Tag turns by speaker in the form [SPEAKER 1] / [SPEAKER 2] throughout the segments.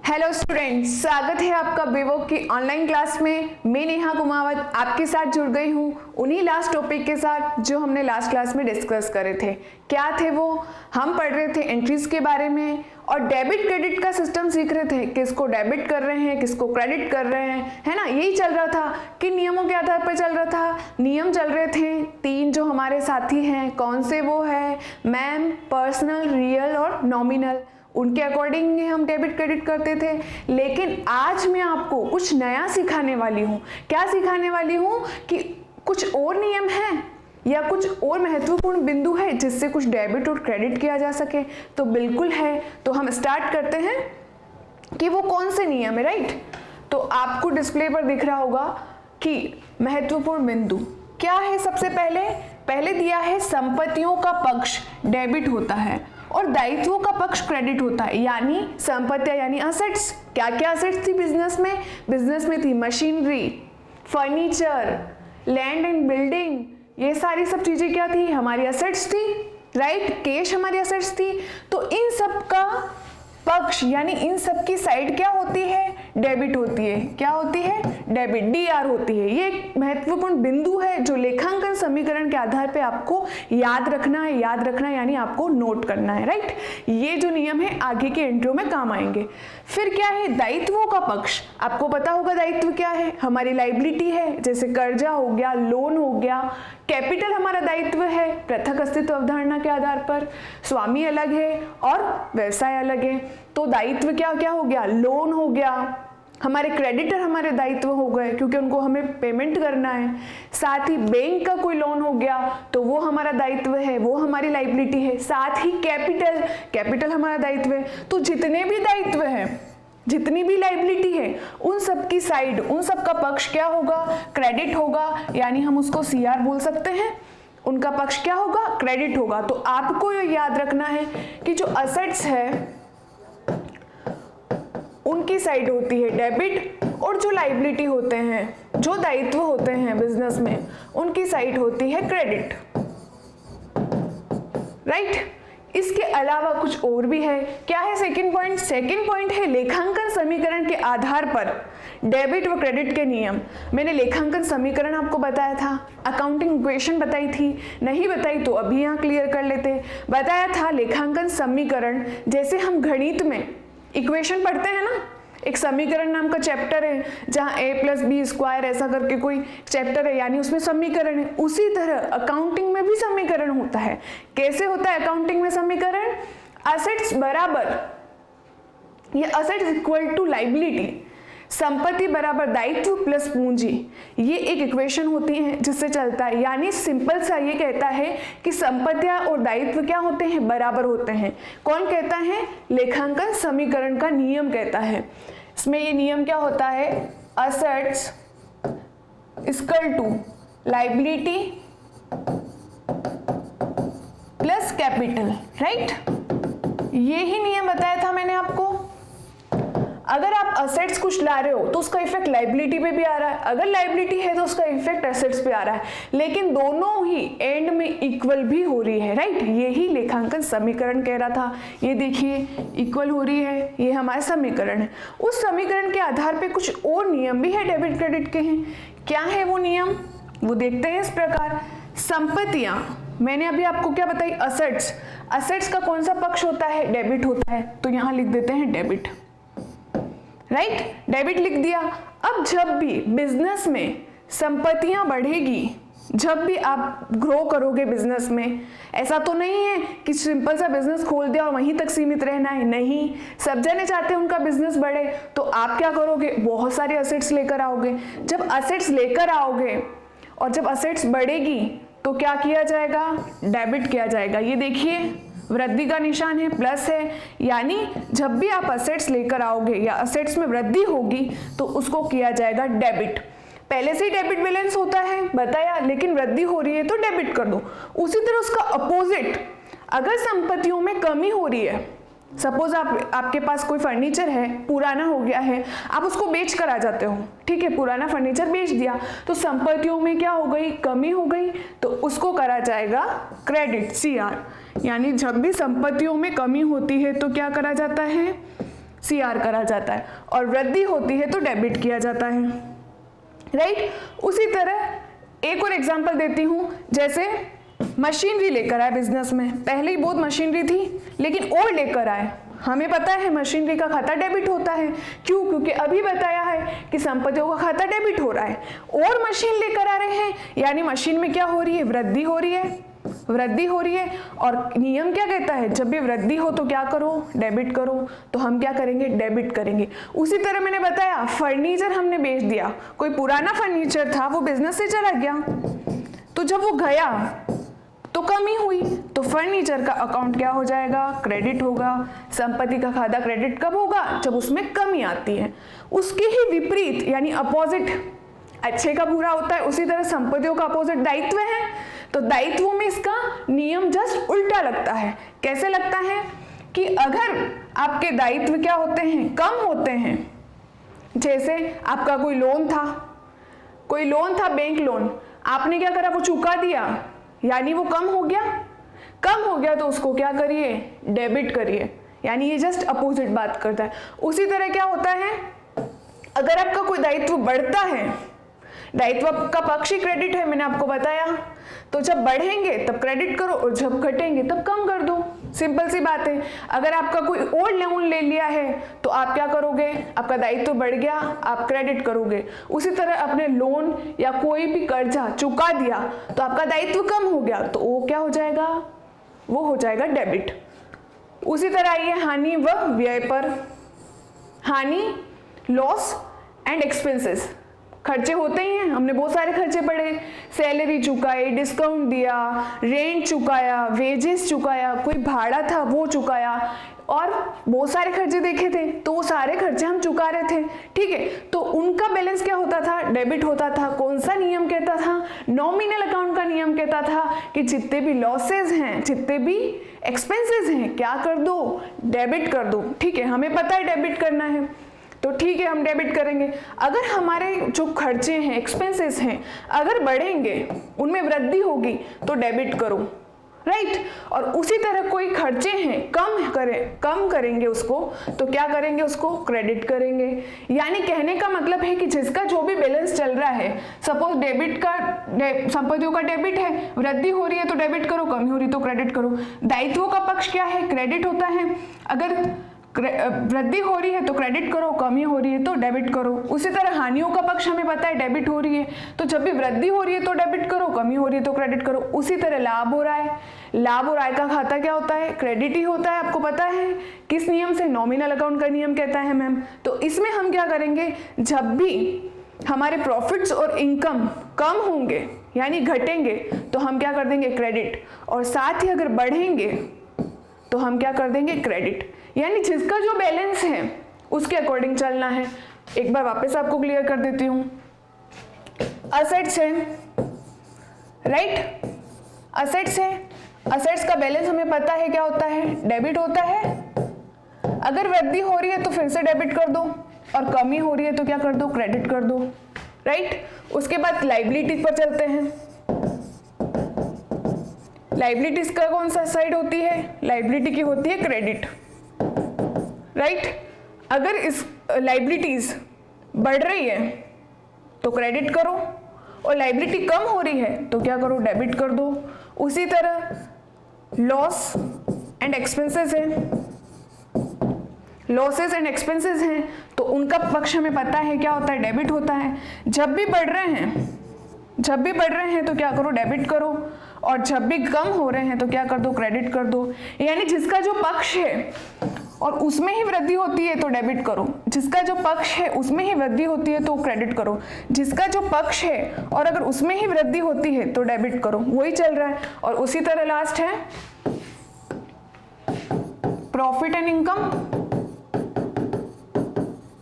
[SPEAKER 1] Hello students, स्वागत है आपका बेवोक की ऑनलाइन क्लास में। मैं नेहा कुमावत आपके साथ जुड़ गई हूँ उन्हीं लास्ट टॉपिक के साथ जो हमने लास्ट क्लास में डिस्कस करे थे। क्या थे वो? हम पढ़ रहे थे एंट्रीज के बारे में और डेबिट क्रेडिट का सिस्टम सीख रहे थे, किसको डेबिट कर रहे हैं किसको क्रेडिट कर रहे हैं, है ना। यही चल रहा था। किन नियमों के आधार पर चल रहा था? नियम चल रहे थे तीन जो हमारे साथी हैं। कौन से? वो है मैम, पर्सनल, रियल और नॉमिनल। उनके अकॉर्डिंग हम डेबिट क्रेडिट करते थे। लेकिन आज मैं आपको कुछ नया सिखाने वाली हूँ। क्या सिखाने वाली हूँ कि कुछ और नियम हैं या कुछ और महत्वपूर्ण बिंदु है जिससे कुछ डेबिट और क्रेडिट किया जा सके। तो बिल्कुल है। तो हम स्टार्ट करते हैं कि वो कौन से नियम है। राइट, तो आपको डिस्प्ले पर दिख रहा होगा कि महत्वपूर्ण बिंदु क्या है। सबसे पहले दिया है संपत्तियों का पक्ष डेबिट होता है और दायित्वों का पक्ष क्रेडिट होता है। यानी संपत्तियां यानी असेट्स। क्या क्या असेट्स थी बिजनेस में? बिजनेस में थी machinery, furniture, land and building. ये सारी सब चीजें क्या थी? हमारी असेट्स थी। राइट, कैश हमारी असेट्स थी। तो इन सब का पक्ष यानी इन सब की साइड क्या होती है? डेबिट होती है। क्या होती है? डेबिट, डीआर होती है। ये एक महत्वपूर्ण बिंदु है जो लेखांकन समीकरण के आधार पे आपको याद रखना है यानी आपको नोट करना है। राइट, ये जो नियम है आगे के एंट्रियों में काम आएंगे। फिर क्या है? दायित्वों का पक्ष। आपको पता होगा दायित्व क्या है? हमारी लायबिलिटी है, जैसे कर्जा हो गया, लोन हो गया। कैपिटल हमारा दायित्व है पृथक अस्तित्व अवधारणा के आधार पर। स्वामी अलग है और व्यवसाय अलग है। तो दायित्व क्या क्या हो गया? लोन हो गया। हमारे क्रेडिटर हमारे दायित्व हो गए क्योंकि उनको हमें पेमेंट करना है। साथ ही बैंक का कोई लोन हो गया तो वो हमारा दायित्व है, वो हमारी लायबिलिटी है। साथ ही कैपिटल हमारा दायित्व है। तो जितने भी दायित्व हैं, जितनी भी लायबिलिटी है, उन सब की साइड, उन सब का पक्ष क्या होगा? क्रेडिट होगा। यानी हम उसको सीआर बोल सकते हैं। उनका पक्ष क्या होगा? क्रेडिट होगा। तो आपको ये याद रखना है कि जो असेट्स है उनकी साइड होती है डेबिट और जो लायबिलिटी होते हैं, जो दायित्व होते हैं बिजनेस में, उनकी साइड होती है क्रेडिट। राइट, इसके अलावा कुछ और भी है। क्या है सेकंड पॉइंट? सेकंड पॉइंट है लेखांकन समीकरण के आधार पर डेबिट व क्रेडिट के नियम। मैंने लेखांकन समीकरण आपको बताया था, अकाउंटिंग इक्वेशन बताई थी। नहीं बताई तो अभी यहाँ क्लियर कर लेते। बताया था लेखांकन समीकरण, जैसे हम गणित में इक्वेशन पढ़ते हैं ना, एक समीकरण नाम का चैप्टर है जहाँ a+b² ऐसा करके कोई चैप्टर है, यानी उसमें समीकरण है। उसी तरह अकाउंटिंग में भी समीकरण होता है। कैसे होता है अकाउंटिंग में समीकरण? असेट्स बराबर, ये असेट्स इक्वल टू लायबिलिटी, संपत्ति बराबर दायित्व प्लस पूंजी। ये एक इक्वेशन होती है जिससे चलता है। यानी सिंपल सा ये कहता है कि संपत्तियां और दायित्व क्या होते हैं? बराबर होते हैं। कौन कहता है? लेखांकन समीकरण का नियम कहता है। इसमें ये नियम क्या होता है? Assets equal to liability plus capital. Right, ये ही नियम बताया था मैंने आपको। अगर आप असेट्स कुछ ला रहे हो तो उसका इफेक्ट लायबिलिटी पे भी आ रहा है, अगर लायबिलिटी है तो उसका इफेक्ट एसेट्स पे आ रहा है, लेकिन दोनों ही एंड में इक्वल भी हो रही है। राइट, यही लेखांकन समीकरण कह रहा था। ये देखिए इक्वल हो रही है, ये हमारा समीकरण है। उस समीकरण के आधार पे कुछ और नियम भी है डेबिट क्रेडिट के हैं। क्या है वो नियम? वो देखते हैं इस प्रकार। संपत्तियां, मैंने अभी आपको क्या बताई? असेट्स। असेट्स का कौन सा पक्ष होता है? डेबिट होता है। तो यहां लिख देते हैं डेबिट। राइट, डेबिट लिख दिया। अब जब भी बिजनेस में संपत्तियां बढ़ेगी, जब भी आप ग्रो करोगे बिजनेस में, ऐसा तो नहीं है कि सिंपल सा बिजनेस खोल दिया और वहीं तक सीमित रहना है। नहीं, सब जने चाहते हैं उनका बिजनेस बढ़े, तो आप क्या करोगे? बहुत सारे असेट्स लेकर आओगे। जब असेट्स लेकर आओगे और जब असेट्स बढ़ेगी तो क्या किया जाएगा? डेबिट किया जाएगा। ये देखिए वृद्धि का निशान है, प्लस है। यानी जब भी आप असेट्स लेकर आओगे या असेट्स में वृद्धि होगी तो उसको किया जाएगा डेबिट। पहले से ही डेबिट बैलेंस होता है बताया, लेकिन वृद्धि हो रही है तो डेबिट कर दो। उसी तरह उसका अपोजिट, अगर संपत्तियों में कमी हो रही है, सपोज आपके पास कोई फर्नीचर है, पुराना हो गया है, आप उसको बेच कर आ जाते हो। ठीक है, पुराना फर्नीचर बेच दिया तो संपत्तियों में क्या हो गई? कमी हो गई। तो उसको करा जाएगा क्रेडिट, सीआर। यानी जब भी संपत्तियों में कमी होती है तो क्या करा जाता है? CR करा जाता है, और वृद्धि होती है तो डेबिट किया जाता है, राइट। उसी तरह एक और एग्जांपल देती हूँ, जैसे मशीनरी लेकर आए बिजनेस में, पहले ही बहुत मशीनरी थी लेकिन और लेकर आए, हमें पता है मशीनरी का खाता डेबिट होता है, क्यों? क्योंकि अभी बताया है कि संपत्तियों का खाता डेबिट हो रहा है, और मशीन लेकर आ रहे हैं यानी मशीन में क्या हो रही है? वृद्धि हो रही है, वृद्धि हो रही है। और नियम क्या कहता है? जब भी वृद्धि हो तो क्या करो? डेबिट करो। तो हम क्या करेंगे? डेबिट करेंगे। उसी तरह मैंने बताया फर्नीचर हमने बेच दिया, कोई पुराना फर्नीचर था वो बिजनेस से चला गया, तो जब वो गया तो कमी हुई, तो फर्नीचर का अकाउंट क्या हो जाएगा? क्रेडिट होगा। संपत्ति का खाता क्रेडिट कब होगा? जब उसमें कमी आती है। उसके ही विपरीत यानी अपोजिट अच्छे का बुरा होता है, उसी तरह संपत्तियों का अपोजिट दायित्व है, तो दायित्वों में इसका नियम जस्ट उल्टा लगता है। कैसे लगता है कि अगर आपके दायित्व क्या होते हैं? कम होते हैं, जैसे आपका कोई लोन था बैंक लोन, आपने क्या करा? वो चुका दिया, यानी वो कम हो गया तो उसको क्या करिए? डेबिट करिए, यानी ये जस्ट अपोजिट बात करता है। उसी तरह क्या होता है, अगर आपका कोई दायित्व बढ़ता है, दायित्व का पक्ष ही क्रेडिट है, मैंने आपको बताया, तो जब बढ़ेंगे तब क्रेडिट करो और जब घटेंगे तब कम कर दो, सिंपल सी बात है। अगर आपका कोई और लोन ले लिया है तो आप क्या करोगे? आपका दायित्व बढ़ गया, आप क्रेडिट करोगे। उसी तरह अपने लोन या कोई भी कर्जा चुका दिया तो आपका दायित्व कम हो गया, तो वो क्या हो जाएगा? वो हो जाएगा डेबिट। उसी तरह आइए हानि व व्यय पर। हानि, लॉस एंड एक्सपेंसेस, खर्चे होते ही हैं, हमने बहुत सारे खर्चे पढ़े, सैलरी चुकाई, डिस्काउंट दिया, रेंट चुकाया, वेजेस चुकाया, कोई भाड़ा था वो चुकाया, और बहुत सारे खर्चे देखे थे, तो वो सारे खर्चे हम चुका रहे थे, ठीक है। तो उनका बैलेंस क्या होता था? डेबिट होता था। कौन सा नियम कहता था? नॉमिनल अकाउंट का नियम कहता था कि जितने भी लॉसेज हैं, जितने भी एक्सपेंसेस हैं, क्या कर दो? डेबिट कर दो, ठीक है। हमें पता है डेबिट करना है, तो ठीक है हम डेबिट करेंगे। अगर हमारे जो खर्चे हैं, एक्सपेंसेस हैं, अगर बढ़ेंगे, उनमें वृद्धि होगी तो डेबिट करो, राइट। और उसी तरह कोई खर्चे हैं, कम करेंगे उसको, तो क्या करेंगे? उसको क्रेडिट करेंगे। यानी कहने का मतलब है कि जिसका जो भी बैलेंस चल रहा है, सपोज संपत्तियों का डेबिट है, वृद्धि हो रही है तो डेबिट करो, कमी हो रही तो क्रेडिट करो। दायित्वों का पक्ष क्या है? क्रेडिट होता है। अगर वृद्धि हो रही है तो क्रेडिट करो, कमी हो रही है तो डेबिट करो। उसी तरह हानियों का पक्ष हमें पता है डेबिट हो रही है, तो जब भी वृद्धि हो रही है तो डेबिट करो, कमी हो रही है तो क्रेडिट करो। उसी तरह लाभ हो रहा है, लाभ और आय का खाता क्या होता है? क्रेडिट ही होता है। आपको पता है किस नियम से? नॉमिनल अकाउंट का नियम कहता है मैम। तो इसमें हम क्या करेंगे? जब भी हमारे प्रॉफिट्स और इनकम कम होंगे यानी घटेंगे, तो हम क्या कर देंगे? क्रेडिट। और साथ ही अगर बढ़ेंगे तो हम क्या कर देंगे? क्रेडिट। यानी जिसका जो बैलेंस है उसके अकॉर्डिंग चलना है। एक बार वापस आपको क्लियर कर देती हूँ। असेट्स है, राइट, असेट्स है, असेट्स का बैलेंस हमें पता है क्या होता है? डेबिट होता है। अगर वृद्धि हो रही है तो फिर से डेबिट कर दो, और कमी हो रही है तो क्या कर दो? क्रेडिट कर दो, राइट। उसके बाद लाइबिलिटीज पर चलते हैं। लाइबिलिटीज का कौन सा साइड होती है? लाइबिलिटी की होती है क्रेडिट, राइट। अगर इस लाइबिलिटीज बढ़ रही है तो क्रेडिट करो, और लाइबिलिटी कम हो रही है तो क्या करो? डेबिट कर दो। उसी तरह लॉस एंड एक्सपेंसेस हैं, लॉसेस एंड एक्सपेंसेस हैं, तो उनका पक्ष हमें पता है क्या होता है? डेबिट होता है। जब भी बढ़ रहे हैं तो क्या करो? डेबिट करो, और जब भी कम हो रहे हैं तो क्या कर दो? क्रेडिट कर दो। यानी जिसका जो पक्ष है और उसमें ही वृद्धि होती है तो डेबिट करो, जिसका जो पक्ष है उसमें ही वृद्धि होती है तो क्रेडिट करो, जिसका जो पक्ष है और अगर उसमें ही वृद्धि होती है तो डेबिट करो। वही चल रहा है। और उसी तरह लास्ट है प्रॉफिट एंड इनकम।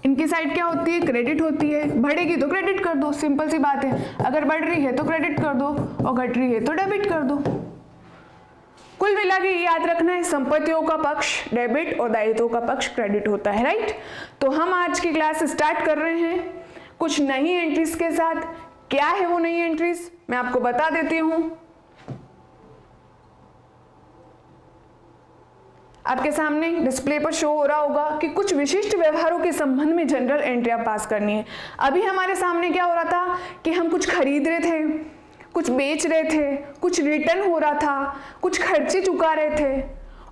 [SPEAKER 1] इनकी साइड क्या होती है? क्रेडिट होती है। बढ़ेगी तो क्रेडिट कर दो, सिंपल सी बात है। अगर बढ़ रही है तो क्रेडिट कर दो और घट रही है तो डेबिट कर दो। कुल मिला के याद रखना है, संपत्तियों का पक्ष डेबिट और दायित्वों का पक्ष क्रेडिट होता है, राइट। तो हम आज की क्लास स्टार्ट कर रहे हैं कुछ नई एंट्रीज के साथ। क्या है वो नई एंट्रीज, मैं आपको बता देती हूं। आपके सामने डिस्प्ले पर शो हो रहा होगा कि कुछ विशिष्ट व्यवहारों के संबंध में जनरल एंट्री आप पास करनी है। अभी हमारे सामने क्या हो रहा था कि हम कुछ खरीद रहे थे, कुछ बेच रहे थे, कुछ रिटर्न हो रहा था, कुछ खर्चे चुका रहे थे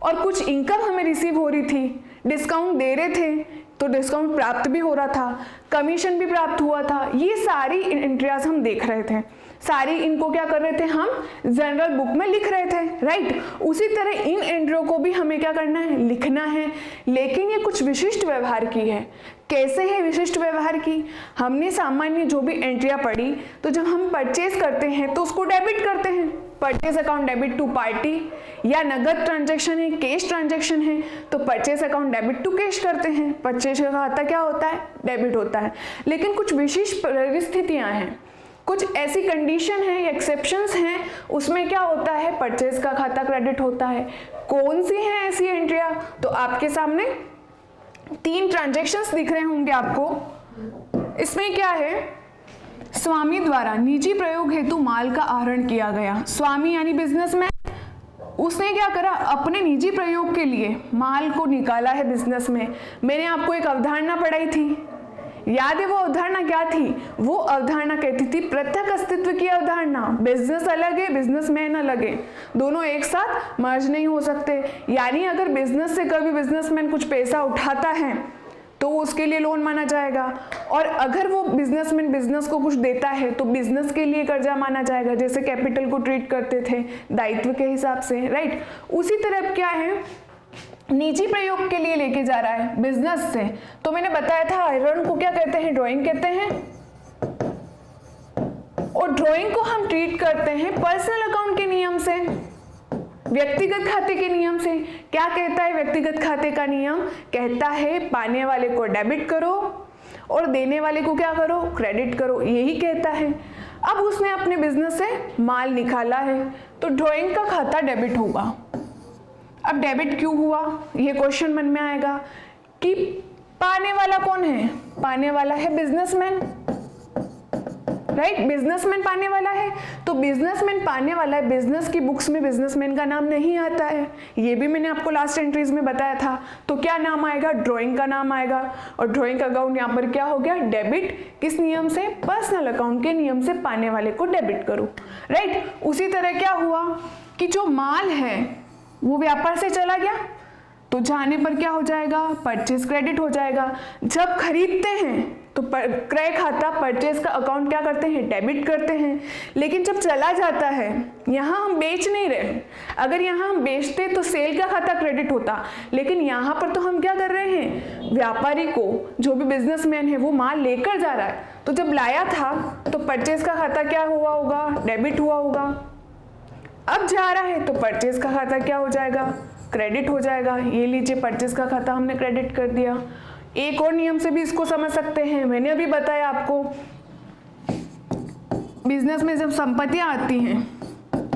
[SPEAKER 1] और कुछ इनकम हमें रिसीव हो रही थी, डिस्काउंट दे रहे थे तो डिस्काउंट प्राप्त भी हो रहा था, कमीशन भी प्राप्त हुआ था। ये सारी एंट्रियाज हम देख रहे थे, सारी इनको क्या कर रहे थे, हम जनरल बुक में लिख रहे थे, राइट। उसी तरह इन एंट्रियों को भी हमें क्या करना है, लिखना है, लेकिन ये कुछ विशिष्ट व्यवहार की है। कैसे है विशिष्ट व्यवहार की? हमने सामान्य जो भी एंट्रियां पढ़ी, तो जब हम परचेज करते हैं तो उसको डेबिट करते हैं, purchase account debit to party, या नगद ट्रांजैक्शन है, कैश ट्रांजैक्शन है तो purchase account debit to cash करते हैं, परचेज का खाता क्या होता है, डेबिट होता है। लेकिन कुछ विशेष परिस्थितियां हैं, कुछ ऐसी कंडीशन है या एक्सेप्शंस हैं, उसमें क्या होता है, परचेज का खाता क्रेडिट होता है। कौन सी है ऐसी एंट्रियां? तो आपके सामने 3 ट्रांजैक्शंस दिख रहे होंगे आपको। इसमें क्या है, स्वामी द्वारा निजी प्रयोग हेतु माल का आहरण किया गया। स्वामी यानी बिजनेसमैन, उसने क्या करा, अपने निजी प्रयोग के लिए माल को निकाला है बिजनेस में। मैंने आपको एक अवधारणा पढ़ाई थी, याद है वो अवधारणा क्या थी? वो अवधारणा कहती थी पृथक अस्तित्व की अवधारणा। बिजनेस अलग है, बिजनेसमैन अलग है, दोनों एक साथ मर्ज नहीं हो सकते। यानी अगर बिजनेस से कभी बिजनेसमैन कुछ पैसा उठाता है तो उसके लिए लोन माना जाएगा, और अगर वो बिजनेसमैन बिजनेस को कुछ देता है तो बिजनेस के लिए कर्जा माना जाएगा, जैसे कैपिटल को ट्रीट करते थे दायित्व के हिसाब से, राइट। उसी तरह क्या है, निजी प्रयोग के लिए लेके जा रहा है बिजनेस से, तो मैंने बताया था आयरन को क्या कहते हैं, ड्राइंग कहते हैं, और ड्राइंग को हम ट्रीट करते हैं पर्सनल अकाउंट के नियम से, व्यक्तिगत खाते के नियम से। क्या कहता है व्यक्तिगत खाते का नियम? कहता है पाने वाले को डेबिट करो और देने वाले को क्या करो, क्रेडिट करो, यही कहता है। अब उसने अपने बिजनेस से माल निकाला है तो ड्राइंग का खाता डेबिट होगा। अब डेबिट क्यों हुआ, ये क्वेश्चन मन में आएगा कि पाने वाला कौन है, पाने वाला है बिजनेसमैन, राइट। बिजनेसमैन पाने वाला है, तो बिजनेसमैन पाने वाला है, बिजनेस की बुक्स में बिजनेसमैन का नाम नहीं आता है, ये भी मैंने आपको लास्ट एंट्रीज में बताया था। तो क्या नाम आएगा, ड्राइंग का नाम आएगा, और ड्राइंग अकाउंट यहाँ पर क्या हो गया, डेबिट। किस नियम से, पर्सनल अकाउंट के नियम से पाने वाले को डेबिट करो, राइट। उसी तरह क्या हुआ कि जो माल है वो व्यापार से चला गया तो जाने पर क्या हो जाएगा, परचेज क्रेडिट हो जाएगा। जब खरीदते हैं तो क्रय खाता, परचेज का अकाउंट क्या करते हैं, डेबिट करते हैं। लेकिन जब चला जाता है, यहाँ हम बेच नहीं रहे, अगर यहाँ हम बेचते तो सेल का खाता क्रेडिट होता, लेकिन यहाँ पर तो हम क्या कर रहे हैं, व्यापारी को, जो भी बिजनेसमैन है वो माल लेकर जा रहा है, तो जब लाया था तो परचेज का खाता क्या हुआ होगा, डेबिट हुआ होगा। अब जा रहा है तो परचेज का खाता क्या हो जाएगा, क्रेडिट हो जाएगा। ये लीजिए परचेज का खाता हमने क्रेडिट कर दिया। एक और नियम से भी इसको समझ सकते हैं, मैंने अभी बताया आपको, बिजनेस में जब संपत्तियां आती हैं,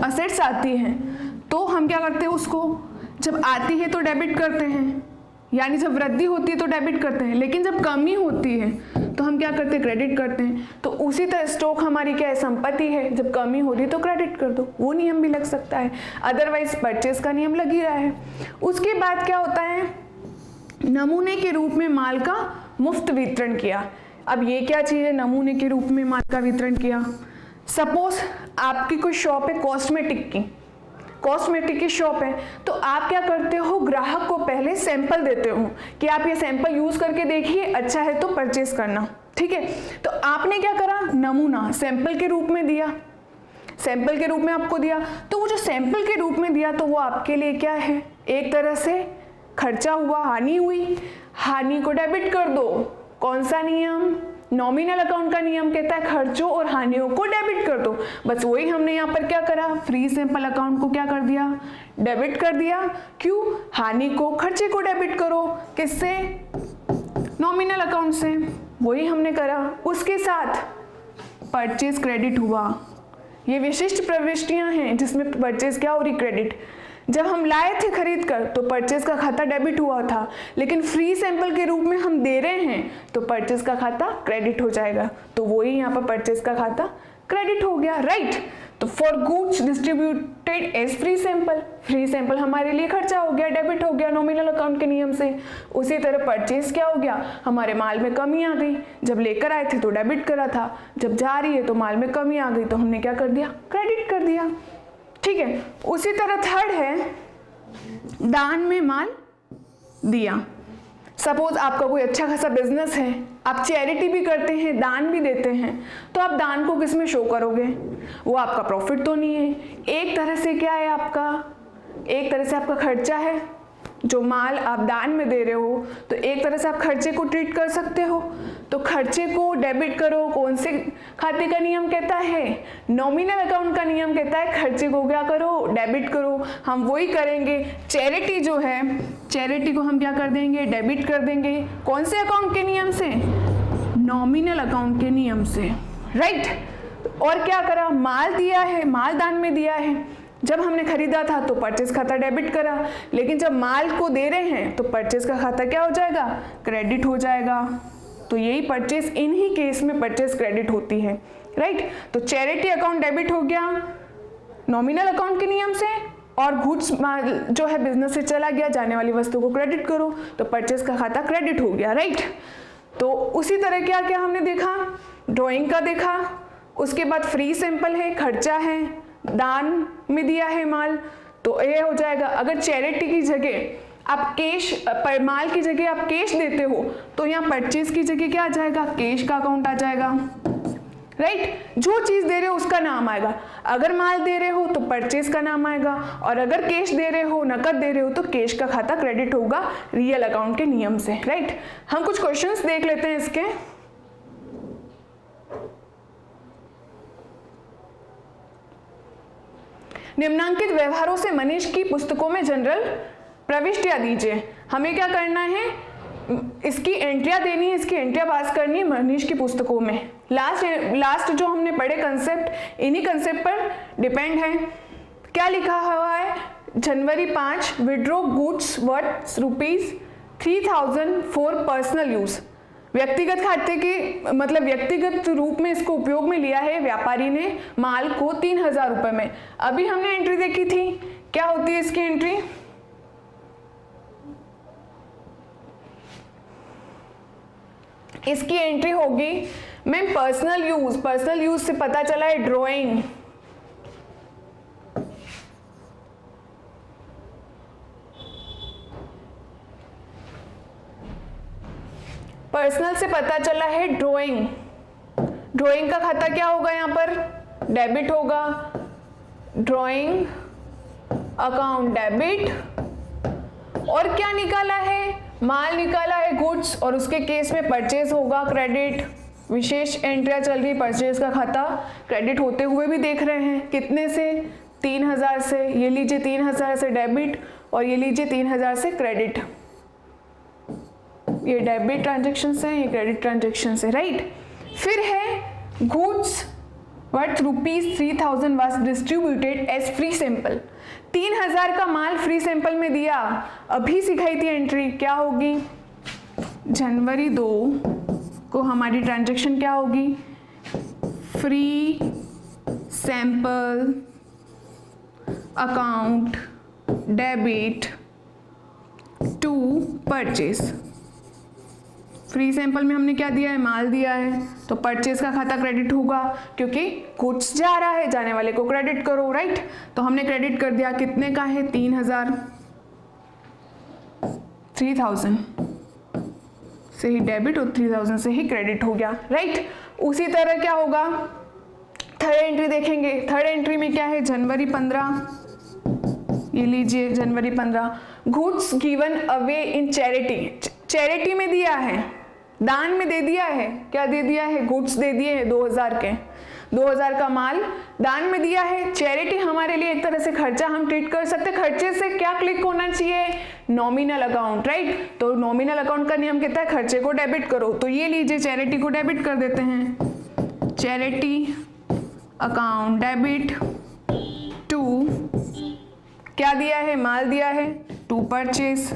[SPEAKER 1] असेट्स आती हैं, तो हम क्या करते हैं, उसको जब आती है तो डेबिट करते हैं, यानी जब वृद्धि होती है तो डेबिट करते हैं, लेकिन जब कमी होती है तो हम क्या करते हैं, क्रेडिट करते हैं। तो उसी तरह स्टॉक हमारी क्या है, संपत्ति है, जब कमी हो रही तो क्रेडिट कर दो, वो नियम भी लग सकता है, अदरवाइज परचेज का नियम लग ही रहा है। उसके बाद क्या होता है, नमूने के रूप में माल का मुफ्त वितरण किया। अब ये क्या चीज़ है, नमूने के रूप में माल का वितरण किया। सपोज आपकी कोई शॉप है कॉस्मेटिक की शॉप है, तो आप क्या करते हो, ग्राहक को पहले सैंपल देते हो कि आप ये सैंपल यूज करके देखिए, अच्छा है तो परचेज करना, ठीक है। तो आपने क्या करा, नमूना सैंपल के रूप में दिया, सैंपल के रूप में आपको दिया, तो वो जो सैंपल के रूप में दिया तो वो आपके लिए क्या है, एक तरह से खर्चा हुआ, हानि हुई, हानि को डेबिट कर दो। कौन सा नियम, नॉमिनल अकाउंट का नियम कहता है खर्चों और हानियों को डेबिट कर दो। बस वही हमने यहाँ पर क्या करा, फ्री सैंपल अकाउंट को क्या कर दिया, डेबिट कर दिया। क्यों, हानि को, खर्चे को डेबिट करो, किससे, नॉमिनल अकाउंट से, वही हमने करा। उसके साथ परचेज क्रेडिट हुआ। ये विशिष्ट प्रविष्टियां हैं जिसमें परचेज क्या हो रही, क्रेडिट। जब हम लाए थे खरीद कर तो परचेज का खाता डेबिट हुआ था, लेकिन फ्री सैंपल के रूप में हम दे रहे हैं तो परचेज का खाता क्रेडिट हो जाएगा। तो वही यहाँ पर परचेज का खाता क्रेडिट हो गया, राइट। तो for goods distributed as free sample, free sample हमारे लिए खर्चा हो गया, डेबिट हो गया नॉमिनल अकाउंट के नियम से। उसी तरह परचेज क्या हो गया, हमारे माल में कमी आ गई, जब लेकर आए थे तो डेबिट करा था, जब जा रही है तो माल में कमी आ गई तो हमने क्या कर दिया, क्रेडिट कर दिया, ठीक है। उसी तरह थर्ड है दान में माल दिया। सपोज आपका कोई अच्छा खासा बिजनेस है, आप चैरिटी भी करते हैं, दान भी देते हैं, तो आप दान को किस में शो करोगे, वो आपका प्रॉफिट तो नहीं है, एक तरह से क्या है आपका, एक तरह से आपका खर्चा है। जो माल आप दान में दे रहे हो तो एक तरह से आप खर्चे को ट्रीट कर सकते हो, तो खर्चे को डेबिट करो। कौन से खाते का नियम कहता है, नॉमिनल अकाउंट का नियम कहता है खर्चे को क्या करो, डेबिट करो। हम वही करेंगे, चैरिटी जो है, चैरिटी को हम क्या कर देंगे, डेबिट कर देंगे। कौन से अकाउंट के नियम से, नॉमिनल अकाउंट के नियम से, राइट। और क्या करा, माल दिया है, माल दान में दिया है, जब हमने खरीदा था तो परचेज खाता डेबिट करा, लेकिन जब माल को दे रहे हैं तो परचेज का खाता क्या हो जाएगा, क्रेडिट हो जाएगा। तो यही परचेज, इन्हीं केस में परचेज क्रेडिट होती है, राइट। तो चैरिटी अकाउंट डेबिट हो गया नॉमिनल अकाउंट के नियम से, और गुड्स जो है बिजनेस से चला गया, जाने वाली वस्तु को क्रेडिट करो तो परचेज का खाता क्रेडिट हो गया, राइट। तो उसी तरह क्या क्या हमने देखा, ड्राइंग का देखा, उसके बाद फ्री सैंपल है, खर्चा है, दान में दिया है माल, तो ये हो जाएगा। अगर चैरिटी की जगह आप कैश, माल की जगह आप कैश देते हो तो यहाँ परचेज की जगह क्या आ जाएगा, कैश का अकाउंट आ जाएगा, राइट। जो चीज दे रहे हो उसका नाम आएगा, अगर माल दे रहे हो तो परचेज का नाम आएगा, और अगर कैश दे रहे हो, नकद दे रहे हो तो कैश का खाता क्रेडिट होगा रियल अकाउंट के नियम से, राइट। हम कुछ क्वेश्चंस देख लेते हैं इसके। निम्नांकित व्यवहारों से मनीष की पुस्तकों में जनरल प्रविष्टियां दीजिए। हमें क्या करना है, इसकी एंट्रियां देनी है, इसकी एंट्रियां पास करनी है मनीष की पुस्तकों में। लास्ट जो हमने पढ़े कंसेप्ट, इन्हीं कंसेप्ट पर डिपेंड है। क्या लिखा हुआ है, जनवरी 5 withdraw goods worth ₹3000 for personal use. व्यक्तिगत खाते के मतलब व्यक्तिगत रूप में इसको उपयोग में लिया है व्यापारी ने माल को 3000 रुपए में। अभी हमने एंट्री देखी थी, क्या होती है इसकी एंट्री, इसकी एंट्री होगी ma'am personal use. Personal use से पता चला है ड्राइंग, पर्सनल से पता चला है ड्राइंग। ड्राइंग का खाता क्या होगा, यहाँ पर डेबिट होगा, ड्राइंग अकाउंट डेबिट। और क्या निकाला है, माल निकाला है गुड्स, और उसके केस में परचेज होगा क्रेडिट। विशेष एंट्रियां चल रही, परचेज का खाता क्रेडिट होते हुए भी देख रहे हैं, कितने से, 3000 से। ये लीजिए 3000 से डेबिट, और ये लीजिए 3000 से क्रेडिट। ये डेबिट ट्रांजेक्शन है, ये क्रेडिट ट्रांजेक्शन है, राइट। फिर है goods worth ₹3000 was distributed as free sample. 3000 का माल फ्री सैंपल में दिया, अभी सिखाई थी एंट्री, क्या होगी, जनवरी 2 को हमारी ट्रांजेक्शन क्या होगी, free sample account debit to purchase. Free sample में हमने क्या दिया है, माल दिया है, तो परचेज का खाता क्रेडिट होगा क्योंकि गुड्स जा रहा है, जाने वाले को क्रेडिट करो, राइट। तो हमने क्रेडिट कर दिया, कितने का है, 3000, 3000 से ही डेबिट और 3000 से ही क्रेडिट हो गया, राइट। उसी तरह क्या होगा, थर्ड एंट्री देखेंगे। थर्ड एंट्री में क्या है, जनवरी 15, ये लीजिए जनवरी 15, goods given away in charity. Charity में दिया है, दान में दे दिया है, क्या दे दिया है, गुड्स दे दिए हैं 2000 के, 2000 का माल दान में दिया है। चैरिटी हमारे लिए एक तरह से खर्चा हम ट्रीट कर सकते हैं। खर्चे से क्या क्लिक होना चाहिए, नॉमिनल अकाउंट, राइट। तो नॉमिनल अकाउंट का नियम कहता है खर्चे को डेबिट करो, तो ये लीजिए चैरिटी को डेबिट कर देते हैं, चैरिटी अकाउंट डेबिट टू, क्या दिया है, माल दिया है, टू परचेज,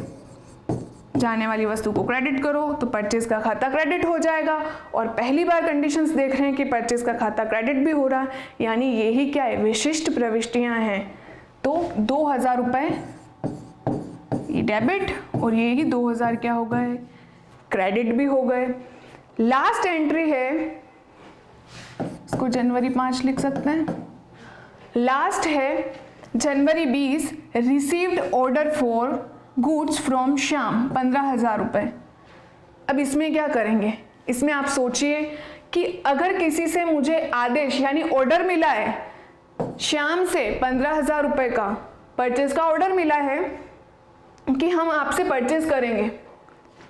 [SPEAKER 1] जाने वाली वस्तु को क्रेडिट करो तो परचेज का खाता क्रेडिट हो जाएगा। और पहली बार कंडीशंस देख रहे हैं कि परचेज का खाता क्रेडिट भी हो रहा है, यानी यही क्या है, विशिष्ट प्रविष्टियां हैं। तो 2000 रुपये ये डेबिट और ये ही 2000 क्या हो गए, क्रेडिट भी हो गए। लास्ट एंट्री है, इसको जनवरी 5 लिख सकते हैं। लास्ट है जनवरी 20, received order for goods from Shyam 15,000 रुपये। अब इसमें क्या करेंगे, इसमें आप सोचिए कि अगर किसी से मुझे आदेश यानी ऑर्डर मिला है, श्याम से 15,000 रुपये का परचेज का ऑर्डर मिला है कि हम आपसे परचेज करेंगे,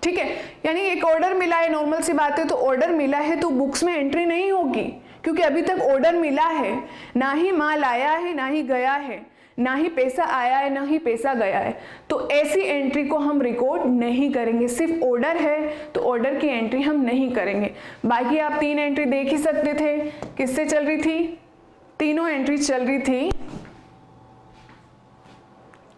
[SPEAKER 1] ठीक है, यानी एक ऑर्डर मिला है, नॉर्मल सी बात है, तो ऑर्डर मिला है तो बुक्स में एंट्री नहीं होगी क्योंकि अभी तक ऑर्डर मिला है, ना ही माल आया है ना ही गया है, ना ही पैसा आया है ना ही पैसा गया है, तो ऐसी एंट्री को हम रिकॉर्ड नहीं करेंगे। सिर्फ ऑर्डर है तो ऑर्डर की एंट्री हम नहीं करेंगे। बाकी आप 3 एंट्री देख ही सकते थे, किससे चल रही थी, तीनों एंट्री चल रही थी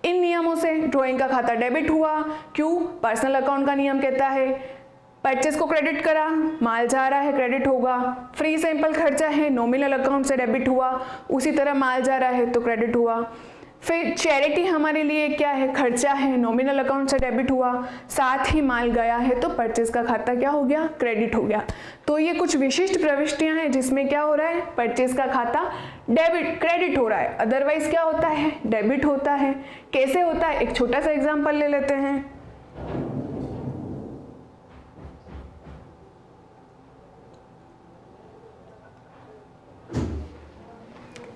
[SPEAKER 1] इन नियमों से। ड्राइंग का खाता डेबिट हुआ, क्यों, पर्सनल अकाउंट का नियम कहता है परचेज को क्रेडिट करा, माल जा रहा है क्रेडिट होगा। फ्री सैंपल खर्चा है, नॉमिनल अकाउंट से डेबिट हुआ, उसी तरह माल जा रहा है तो क्रेडिट हुआ। फिर चैरिटी हमारे लिए क्या है, खर्चा है, नॉमिनल अकाउंट से डेबिट हुआ, साथ ही माल गया है तो परचेज का खाता क्या हो गया, क्रेडिट हो गया। तो ये कुछ विशिष्ट प्रविष्टियां हैं जिसमें क्या हो रहा है, परचेज का खाता डेबिट क्रेडिट हो रहा है, अदरवाइज क्या होता है, डेबिट होता है। कैसे होता है, एक छोटा सा एग्जाम्पल ले लेते हैं।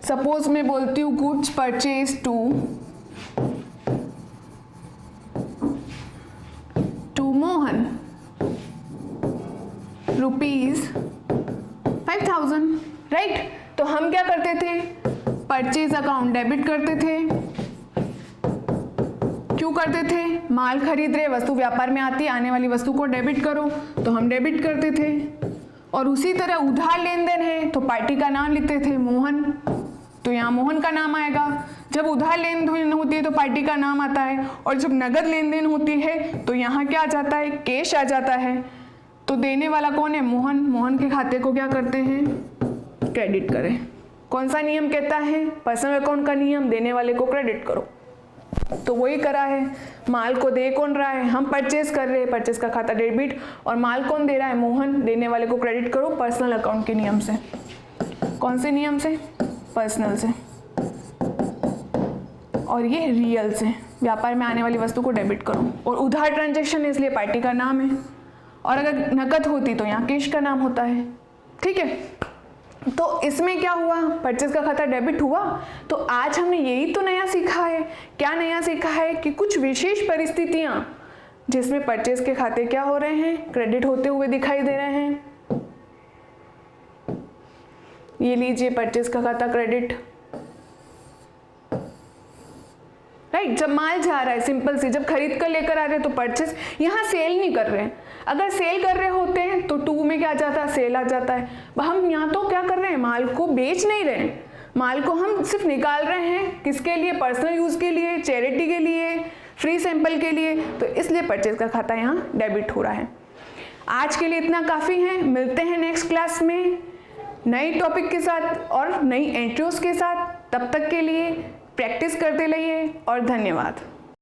[SPEAKER 1] सपोज मैं बोलती हूँ goods purchase to Mohan ₹5000, right. तो हम क्या करते थे, परचेज अकाउंट डेबिट करते थे। क्यों करते थे, माल खरीद रहे, वस्तु व्यापार में आती है, आने वाली वस्तु को डेबिट करो तो हम डेबिट करते थे। और उसी तरह उधार लेन देन है तो पार्टी का नाम लिखते थे मोहन, तो यहाँ मोहन का नाम आएगा। जब उधार लेन देन होती है तो पार्टी का नाम आता है, और जब नगद लेन देन होती है तो यहाँ क्या आ जाता है, कैश आ जाता है। तो देने वाला कौन है, मोहन। मोहन के खाते को क्या करते हैं, क्रेडिट करें। कौन सा नियम कहता है, पर्सनल अकाउंट का नियम, देने वाले को क्रेडिट करो। तो वही करा है। माल को दे कौन रहा है, हम परचेज कर रहे हैं, परचेज का खाता डेबिट, और माल कौन दे रहा है, मोहन। देने वाले को क्रेडिट करो पर्सनल अकाउंट के नियम से। कौन से नियम से, पर्सनल से। और ये रियल से, व्यापार में आने वाली वस्तु को डेबिट करो। और उधार ट्रांजैक्शन है इसलिए पार्टी का नाम है, और अगर नकद होती तो यहाँ कैश का नाम होता है, ठीक है। तो इसमें क्या हुआ, परचेज का खाता डेबिट हुआ। तो आज हमने यही तो नया सीखा है। क्या नया सीखा है कि कुछ विशेष परिस्थितियां जिसमें परचेज के खाते क्या हो रहे हैं, क्रेडिट होते हुए दिखाई दे रहे हैं। ये लीजिए परचेज का खाता क्रेडिट, राइट। जब माल जा रहा है, सिंपल सी, जब खरीद कर लेकर आ रहे हैं तो परचेज, यहाँ सेल नहीं कर रहे हैं। अगर सेल कर रहे होते हैं तो 2 में क्या आ जाता है, सेल आ जाता है। हम यहाँ तो क्या कर रहे हैं, माल को बेच नहीं रहे हैं, माल को हम सिर्फ निकाल रहे हैं। किसके लिए, पर्सनल यूज के लिए, चैरिटी के लिए, फ्री सैंपल के लिए। तो इसलिए परचेज का खाता यहाँ डेबिट हो रहा है। आज के लिए इतना काफ़ी है। मिलते हैं नेक्स्ट क्लास में नई टॉपिक के साथ और नई एंट्रीज के साथ। तब तक के लिए प्रैक्टिस करते रहिए और धन्यवाद।